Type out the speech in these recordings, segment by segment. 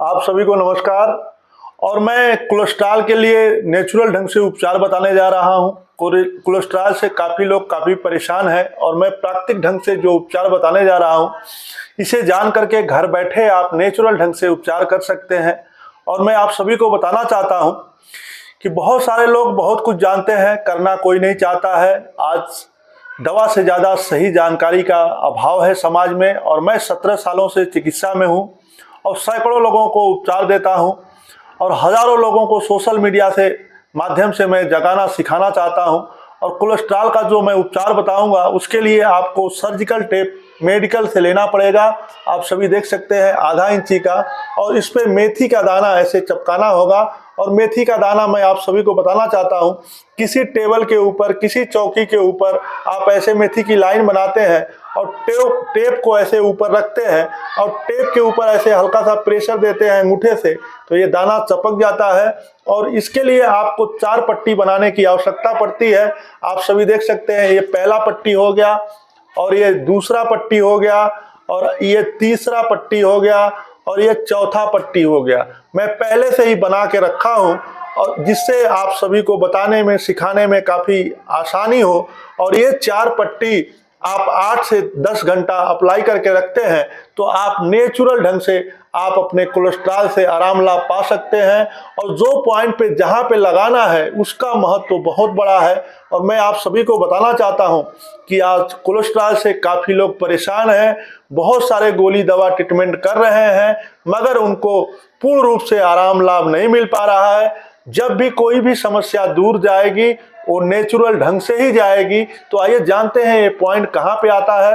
आप सभी को नमस्कार। और मैं कोलेस्ट्रॉल के लिए नेचुरल ढंग से उपचार बताने जा रहा हूं। कोलेस्ट्रॉल से काफ़ी लोग काफ़ी परेशान हैं और मैं प्राकृतिक ढंग से जो उपचार बताने जा रहा हूं, इसे जान करके घर बैठे आप नेचुरल ढंग से उपचार कर सकते हैं। और मैं आप सभी को बताना चाहता हूं कि बहुत सारे लोग बहुत कुछ जानते हैं, करना कोई नहीं चाहता है। आज दवा से ज़्यादा सही जानकारी का अभाव है समाज में। और मैं 17 सालों से चिकित्सा में हूँ और सैकड़ों लोगों को उपचार देता हूँ और हज़ारों लोगों को सोशल मीडिया से माध्यम से मैं जगाना सिखाना चाहता हूँ। और कोलेस्ट्रॉल का जो मैं उपचार बताऊंगा उसके लिए आपको सर्जिकल टेप मेडिकल से लेना पड़ेगा। आप सभी देख सकते हैं आधा इंची का, और इस पर मेथी का दाना ऐसे चिपकाना होगा। और मेथी का दाना मैं आप सभी को बताना चाहता हूँ, किसी टेबल के ऊपर किसी चौकी के ऊपर आप ऐसे मेथी की लाइन बनाते हैं और टेप को ऐसे ऊपर रखते हैं और टेप के ऊपर ऐसे हल्का सा प्रेशर देते हैं अंगूठे से, तो ये दाना चपक जाता है। और इसके लिए आपको 4 पट्टी बनाने की आवश्यकता पड़ती है। आप सभी देख सकते हैं, ये पहला पट्टी हो गया और ये दूसरा पट्टी हो गया और ये तीसरा पट्टी हो गया और ये चौथा पट्टी हो गया। मैं पहले से ही बना के रखा हूँ और जिससे आप सभी को बताने में सिखाने में काफ़ी आसानी हो। और ये 4 पट्टी आप 8 से 10 घंटा अप्लाई करके रखते हैं तो आप नेचुरल ढंग से आप अपने कोलेस्ट्रॉल से आराम लाभ पा सकते हैं। और जो पॉइंट पे जहाँ पे लगाना है उसका महत्व तो बहुत बड़ा है। और मैं आप सभी को बताना चाहता हूँ कि आज कोलेस्ट्रॉल से काफ़ी लोग परेशान हैं, बहुत सारे गोली दवा ट्रीटमेंट कर रहे हैं, मगर उनको पूर्ण रूप से आराम लाभ नहीं मिल पा रहा है। जब भी कोई भी समस्या दूर जाएगी वो नेचुरल ढंग से ही जाएगी। तो आइए जानते हैं ये पॉइंट कहाँ पे आता है।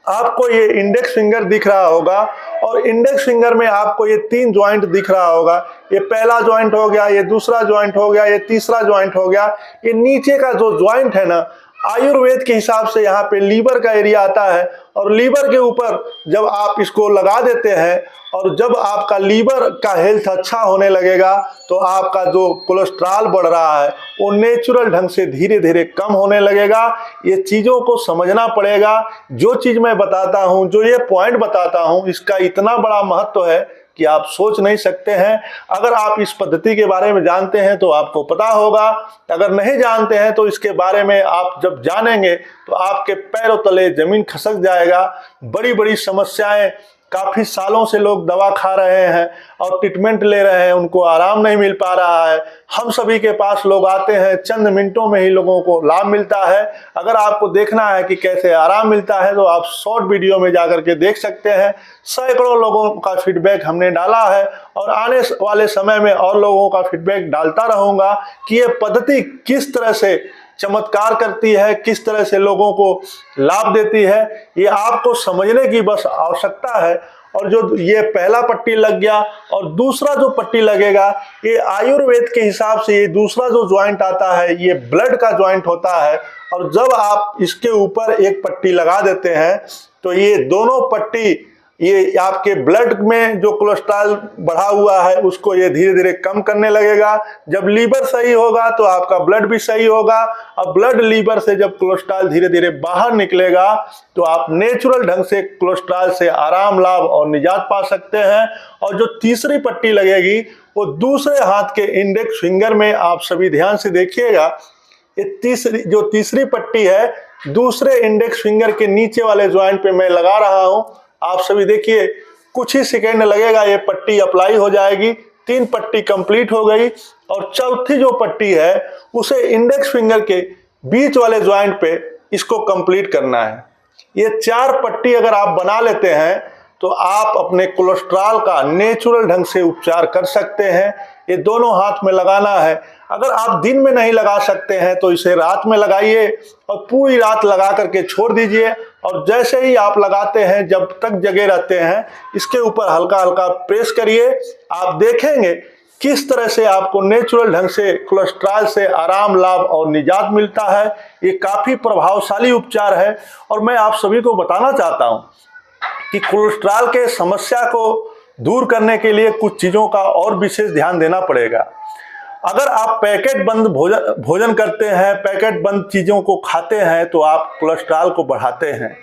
आपको ये इंडेक्स फिंगर दिख रहा होगा और इंडेक्स फिंगर में आपको ये 3 ज्वाइंट दिख रहा होगा। ये पहला ज्वाइंट हो गया, ये दूसरा ज्वाइंट हो गया, ये तीसरा ज्वाइंट हो गया। ये नीचे का जो ज्वाइंट है ना, आयुर्वेद के हिसाब से यहाँ पे लीवर का एरिया आता है। और लीवर के ऊपर जब आप इसको लगा देते हैं और जब आपका लीवर का हेल्थ अच्छा होने लगेगा तो आपका जो कोलेस्ट्रॉल बढ़ रहा है वो नेचुरल ढंग से धीरे धीरे कम होने लगेगा। ये चीज़ों को समझना पड़ेगा। जो चीज़ मैं बताता हूँ, जो ये पॉइंट बताता हूँ, इसका इतना बड़ा महत्व है कि आप सोच नहीं सकते हैं। अगर आप इस पद्धति के बारे में जानते हैं तो आपको पता होगा, अगर नहीं जानते हैं तो इसके बारे में आप जब जानेंगे तो आपके पैरों तले जमीन खसक जाएगा। बड़ी बड़ी समस्याएं, काफ़ी सालों से लोग दवा खा रहे हैं और ट्रीटमेंट ले रहे हैं, उनको आराम नहीं मिल पा रहा है। हम सभी के पास लोग आते हैं, चंद मिनटों में ही लोगों को लाभ मिलता है। अगर आपको देखना है कि कैसे आराम मिलता है तो आप शॉर्ट वीडियो में जाकर के देख सकते हैं। सैकड़ों लोगों का फीडबैक हमने डाला है और आने वाले समय में और लोगों का फीडबैक डालता रहूँगा कि ये पद्धति किस तरह से चमत्कार करती है, किस तरह से लोगों को लाभ देती है। ये आपको समझने की बस आवश्यकता है। और जो ये पहला पट्टी लग गया और दूसरा जो पट्टी लगेगा, ये आयुर्वेद के हिसाब से ये दूसरा जो ज्वाइंट आता है ये ब्लड का ज्वाइंट होता है। और जब आप इसके ऊपर एक पट्टी लगा देते हैं तो ये दोनों पट्टी ये आपके ब्लड में जो कोलेस्ट्रॉल बढ़ा हुआ है उसको ये धीरे धीरे कम करने लगेगा। जब लीवर सही होगा तो आपका ब्लड भी सही होगा और ब्लड लीवर से जब कोलेस्ट्रॉल धीरे धीरे बाहर निकलेगा तो आप नेचुरल ढंग से कोलेस्ट्रॉल से आराम लाभ और निजात पा सकते हैं। और जो तीसरी पट्टी लगेगी वो दूसरे हाथ के इंडेक्स फिंगर में, आप सभी ध्यान से देखिएगा, ये जो तीसरी पट्टी है दूसरे इंडेक्स फिंगर के नीचे वाले ज्वाइंट पे मैं लगा रहा हूँ। आप सभी देखिए, कुछ ही सेकेंड लगेगा, ये पट्टी अप्लाई हो जाएगी। 3 पट्टी कंप्लीट हो गई और चौथी जो पट्टी है उसे इंडेक्स फिंगर के बीच वाले ज्वाइंट पे इसको कंप्लीट करना है। ये 4 पट्टी अगर आप बना लेते हैं तो आप अपने कोलेस्ट्रॉल का नेचुरल ढंग से उपचार कर सकते हैं। ये दोनों हाथ में लगाना है। अगर आप दिन में नहीं लगा सकते हैं तो इसे रात में लगाइए और पूरी रात लगा करके छोड़ दीजिए। और जैसे ही आप लगाते हैं, जब तक जगे रहते हैं, इसके ऊपर हल्का हल्का प्रेस करिए। आप देखेंगे किस तरह से आपको नेचुरल ढंग से कोलेस्ट्रॉल से आराम लाभ और निजात मिलता है। ये काफ़ी प्रभावशाली उपचार है। और मैं आप सभी को बताना चाहता हूँ कि कोलेस्ट्रॉल के समस्या को दूर करने के लिए कुछ चीज़ों का और विशेष ध्यान देना पड़ेगा। अगर आप पैकेट बंद भोजन करते हैं, पैकेट बंद चीज़ों को खाते हैं तो आप कोलेस्ट्रॉल को बढ़ाते हैं।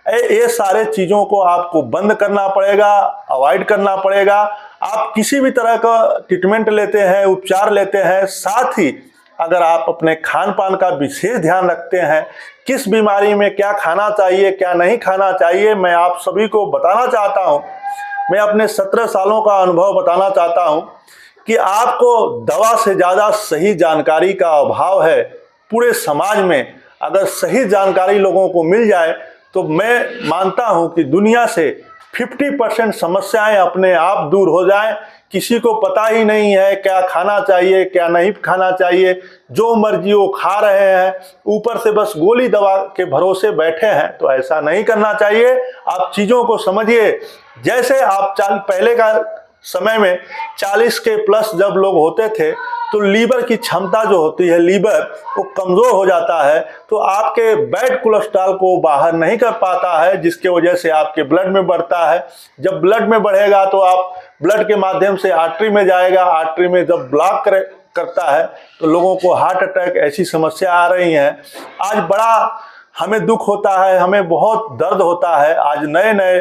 ये सारे चीज़ों को आपको बंद करना पड़ेगा, अवॉइड करना पड़ेगा। आप किसी भी तरह का ट्रीटमेंट लेते हैं, उपचार लेते हैं, साथ ही अगर आप अपने खान पान का विशेष ध्यान रखते हैं, किस बीमारी में क्या खाना चाहिए क्या नहीं खाना चाहिए, मैं आप सभी को बताना चाहता हूं। मैं अपने 17 सालों का अनुभव बताना चाहता हूं कि आपको दवा से ज़्यादा सही जानकारी का अभाव है पूरे समाज में। अगर सही जानकारी लोगों को मिल जाए तो मैं मानता हूं कि दुनिया से 50% समस्याएं अपने आप दूर हो जाएं। किसी को पता ही नहीं है क्या खाना चाहिए क्या नहीं खाना चाहिए, जो मर्जी वो खा रहे हैं, ऊपर से बस गोली दवा के भरोसे बैठे हैं। तो ऐसा नहीं करना चाहिए। आप चीज़ों को समझिए। जैसे आप पहले का समय में 40 के प्लस जब लोग होते थे तो लीवर की क्षमता जो होती है, लीवर वो कमज़ोर हो जाता है, तो आपके बैड कोलेस्ट्रॉल को बाहर नहीं कर पाता है, जिसके वजह से आपके ब्लड में बढ़ता है। जब ब्लड में बढ़ेगा तो आप ब्लड के माध्यम से आर्टरी में जाएगा, आर्टरी में जब ब्लॉक करता है तो लोगों को हार्ट अटैक ऐसी समस्या आ रही हैं। आज बड़ा हमें दुख होता है, हमें बहुत दर्द होता है। आज नए नए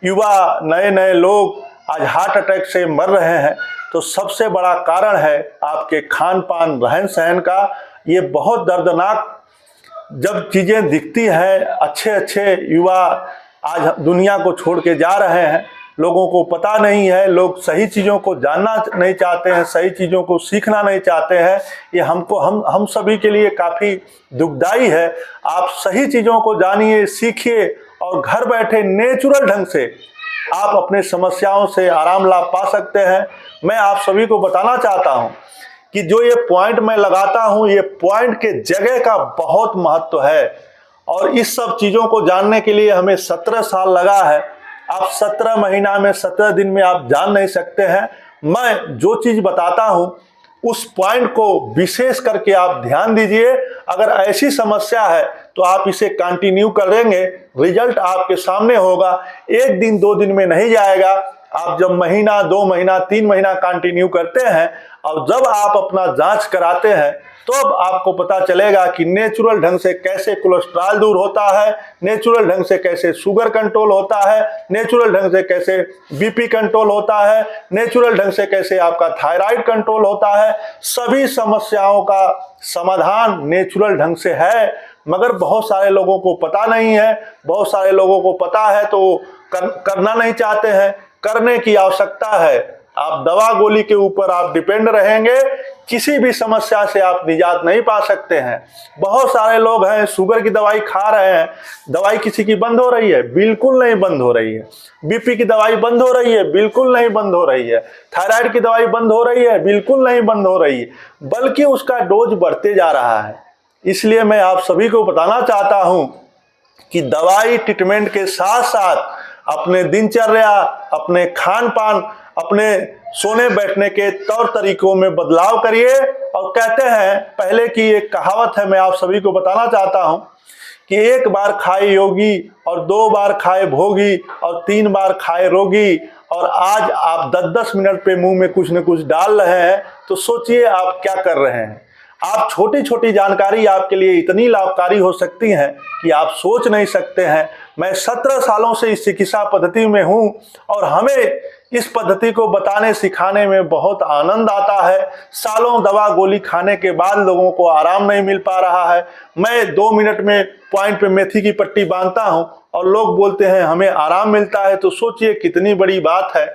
युवा, नए नए लोग आज हार्ट अटैक से मर रहे हैं। तो सबसे बड़ा कारण है आपके खान पान रहन सहन का। ये बहुत दर्दनाक जब चीज़ें दिखती हैं, अच्छे अच्छे युवा आज दुनिया को छोड़ के जा रहे हैं, लोगों को पता नहीं है, लोग सही चीज़ों को जानना नहीं चाहते हैं, सही चीज़ों को सीखना नहीं चाहते हैं। ये हम सभी के लिए काफ़ी दुखदाई है। आप सही चीज़ों को जानिए, सीखिए और घर बैठे नेचुरल ढंग से आप अपने समस्याओं से आराम लाभ पा सकते हैं। मैं आप सभी को बताना चाहता हूं कि जो ये पॉइंट मैं लगाता हूं, ये पॉइंट के जगह का बहुत महत्व है और इस सब चीज़ों को जानने के लिए हमें 17 साल लगा है। आप 17 महीना में 17 दिन में आप जान नहीं सकते हैं। मैं जो चीज़ बताता हूं उस पॉइंट को विशेष करके आप ध्यान दीजिए। अगर ऐसी समस्या है तो आप इसे कंटिन्यू करेंगे, रिजल्ट आपके सामने होगा। 1 दिन 2 दिन में नहीं जाएगा। आप जब महीना 2 महीना 3 महीना कंटिन्यू करते हैं और जब आप अपना जांच कराते हैं तो अब आपको पता चलेगा कि नेचुरल ढंग से कैसे कोलेस्ट्रॉल दूर होता है, नेचुरल ढंग से कैसे शुगर कंट्रोल होता है, नेचुरल ढंग से कैसे बीपी कंट्रोल होता है, नेचुरल ढंग से कैसे आपका थायराइड कंट्रोल होता है। सभी समस्याओं का समाधान नेचुरल ढंग से है, मगर बहुत सारे लोगों को पता नहीं है। बहुत सारे लोगों को पता है तो करना नहीं चाहते हैं। करने की आवश्यकता है। आप दवा गोली के ऊपर आप डिपेंड रहेंगे, किसी भी समस्या से आप निजात नहीं पा सकते हैं। बहुत सारे लोग हैं शुगर की दवाई खा रहे हैं, दवाई किसी की बंद हो रही है? बिल्कुल नहीं बंद हो रही है। बीपी की दवाई बंद हो रही है? बिल्कुल नहीं बंद हो रही है। थायराइड की दवाई बंद हो रही है? बिल्कुल नहीं बंद हो रही है, बल्कि उसका डोज बढ़ते जा रहा है। इसलिए मैं आप सभी को बताना चाहता हूं कि दवाई ट्रीटमेंट के साथ साथ अपने दिनचर्या, अपने खान पान, अपने सोने बैठने के तौर तरीकों में बदलाव करिए। और कहते हैं, पहले की एक कहावत है, मैं आप सभी को बताना चाहता हूं कि 1 बार खाए योगी और 2 बार खाए भोगी और 3 बार खाए रोगी। और आज आप 10-10 मिनट पे मुंह में कुछ न कुछ डाल रहे हैं, तो सोचिए आप क्या कर रहे हैं। आप छोटी छोटी जानकारी आपके लिए इतनी लाभकारी हो सकती हैं कि आप सोच नहीं सकते हैं। मैं 17 सालों से इस चिकित्सा पद्धति में हूं और हमें इस पद्धति को बताने सिखाने में बहुत आनंद आता है। सालों दवा गोली खाने के बाद लोगों को आराम नहीं मिल पा रहा है। मैं 2 मिनट में पॉइंट पे मेथी की पट्टी बांधता हूं और लोग बोलते हैं हमें आराम मिलता है। तो सोचिए कितनी बड़ी बात है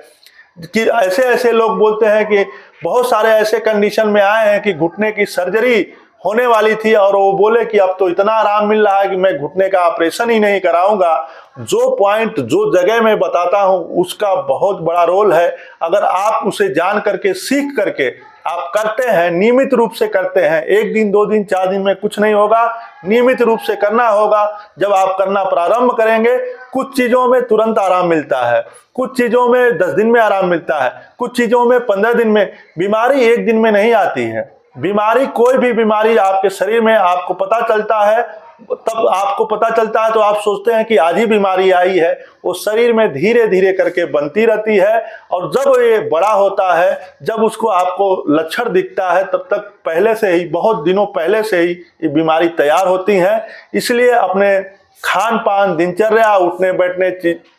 कि ऐसे ऐसे लोग बोलते हैं कि बहुत सारे ऐसे कंडीशन में आए हैं कि घुटने की सर्जरी होने वाली थी और वो बोले कि अब तो इतना आराम मिल रहा है कि मैं घुटने का ऑपरेशन ही नहीं कराऊंगा। जो पॉइंट, जो जगह मैं बताता हूं, उसका बहुत बड़ा रोल है। अगर आप उसे जान करके, सीख करके आप करते हैं, नियमित रूप से करते हैं, 1 दिन 2 दिन 4 दिन में कुछ नहीं होगा, नियमित रूप से करना होगा। जब आप करना प्रारंभ करेंगे, कुछ चीज़ों में तुरंत आराम मिलता है, कुछ चीज़ों में 10 दिन में आराम मिलता है, कुछ चीज़ों में 15 दिन में। बीमारी 1 दिन में नहीं आती है। बीमारी, कोई भी बीमारी आपके शरीर में आपको पता चलता है, तब आपको पता चलता है तो आप सोचते हैं कि आज ही बीमारी आई है। वो शरीर में धीरे धीरे करके बनती रहती है और जब ये बड़ा होता है, जब उसको आपको लक्षण दिखता है, तब तक पहले से ही, बहुत दिनों पहले से ही ये बीमारी तैयार होती है। इसलिए अपने खान पान, दिनचर्या, उठने बैठने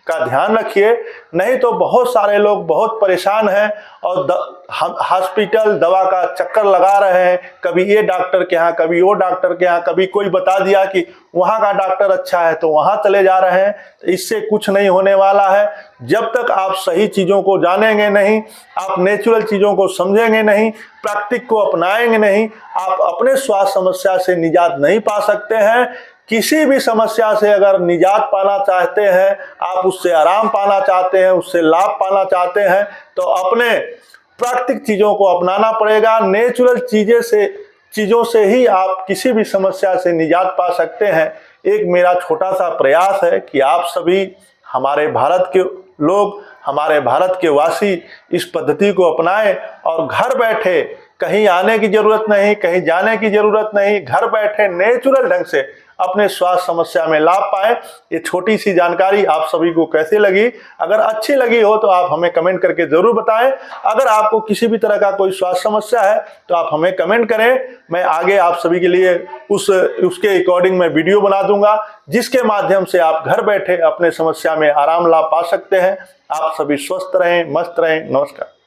का ध्यान रखिए, नहीं तो बहुत सारे लोग बहुत परेशान हैं और हॉस्पिटल दवा का चक्कर लगा रहे हैं, कभी ये डॉक्टर के यहाँ, कभी वो डॉक्टर के यहाँ, कभी कोई बता दिया कि वहाँ का डॉक्टर अच्छा है तो वहाँ चले जा रहे हैं। तो इससे कुछ नहीं होने वाला है। जब तक आप सही चीज़ों को जानेंगे नहीं, आप नेचुरल चीज़ों को समझेंगे नहीं, प्राकृतिक को अपनाएंगे नहीं, आप अपने स्वास्थ्य समस्या से निजात नहीं पा सकते हैं। किसी भी समस्या से अगर निजात पाना चाहते हैं, आप उससे आराम पाना चाहते हैं, उससे लाभ पाना चाहते हैं, तो अपने प्राकृतिक चीज़ों को अपनाना पड़ेगा। नेचुरल चीज़ों से ही आप किसी भी समस्या से निजात पा सकते हैं। एक मेरा छोटा सा प्रयास है कि आप सभी, हमारे भारत के लोग, हमारे भारत के वासी इस पद्धति को अपनाएं और घर बैठे, कहीं आने की जरूरत नहीं, कहीं जाने की जरूरत नहीं, घर बैठे नेचुरल ढंग से अपने स्वास्थ्य समस्या में लाभ पाए। ये छोटी सी जानकारी आप सभी को कैसी लगी? अगर अच्छी लगी हो तो आप हमें कमेंट करके जरूर बताएं। अगर आपको किसी भी तरह का कोई स्वास्थ्य समस्या है तो आप हमें कमेंट करें, मैं आगे आप सभी के लिए उसके अकॉर्डिंग मैं वीडियो बना दूंगा, जिसके माध्यम से आप घर बैठे अपने समस्या में आराम लाभ पा सकते हैं। आप सभी स्वस्थ रहें, मस्त रहें। नमस्कार।